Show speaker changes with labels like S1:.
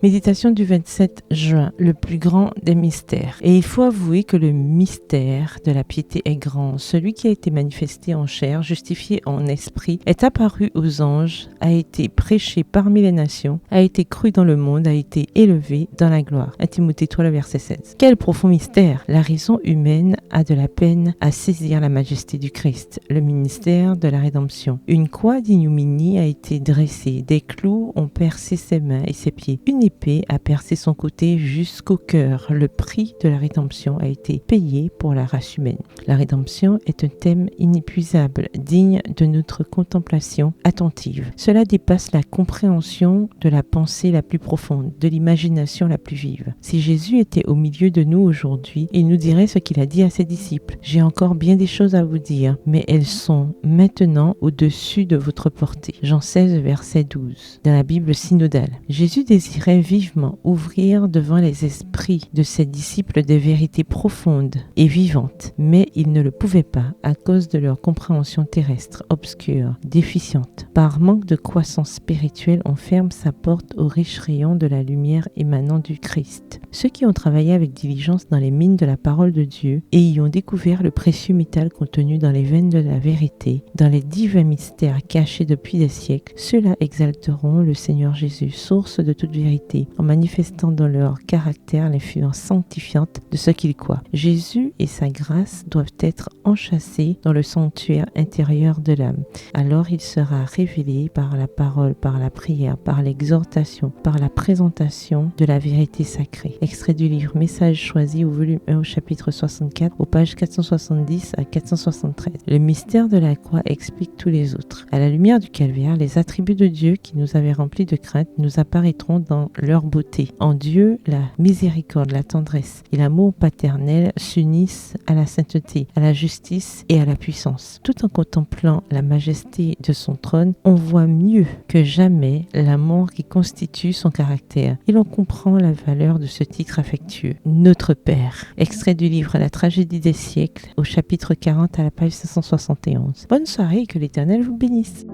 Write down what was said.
S1: Méditation du 27 juin, le plus grand des mystères. Et il faut avouer que le mystère de la piété est grand. Celui qui a été manifesté en chair, justifié en esprit, est apparu aux anges, a été prêché parmi les nations, a été cru dans le monde, a été élevé dans la gloire. 1 Timothée 3, le verset 16. Quel profond mystère! La raison humaine a de la peine à saisir la majesté du Christ, le ministère de la rédemption. Une croix d'ignominie a été dressée, des clous ont percé ses mains et ses pieds. Une épée a percé son côté jusqu'au cœur. Le prix de la rédemption a été payé pour la race humaine. La rédemption est un thème inépuisable, digne de notre contemplation attentive. Cela dépasse la compréhension de la pensée la plus profonde, de l'imagination la plus vive. Si Jésus était au milieu de nous aujourd'hui, il nous dirait ce qu'il a dit à ses disciples. « J'ai encore bien des choses à vous dire, mais elles sont maintenant au-dessus de votre portée. » Jean 16, verset 12. Dans la Bible synodale, Jésus désirait vivement ouvrir devant les esprits de ses disciples des vérités profondes et vivantes, mais il ne le pouvait pas à cause de leur compréhension terrestre, obscure, déficiente. Par manque de croissance spirituelle, on ferme sa porte aux riches rayons de la lumière émanant du Christ. Ceux qui ont travaillé avec diligence dans les mines de la parole de Dieu et y ont découvert le précieux métal contenu dans les veines de la vérité, dans les divins mystères cachés depuis des siècles, ceux-là exalteront le Seigneur Jésus, source de toute vérité, en manifestant dans leur caractère l'influence sanctifiante de ce qu'ils croient. Jésus et sa grâce doivent être enchâssés dans le sanctuaire intérieur de l'âme. Alors il sera révélé par la parole, par la prière, par l'exhortation, par la présentation de la vérité sacrée. Extrait du livre Message choisi au volume 1 au chapitre 64, aux pages 470 à 473. Le mystère de la croix explique tous les autres. À la lumière du calvaire, les attributs de Dieu qui nous avaient remplis de crainte nous apparaîtront dans leur beauté. En Dieu, la miséricorde, la tendresse et l'amour paternel s'unissent à la sainteté, à la justice et à la puissance. Tout en contemplant la majesté de son trône, on voit mieux que jamais l'amour qui constitue son caractère et l'on comprend la valeur de ce titre affectueux. Notre Père. Extrait du livre La tragédie des siècles au chapitre 40 à la page 571. Bonne soirée et que l'Éternel vous bénisse.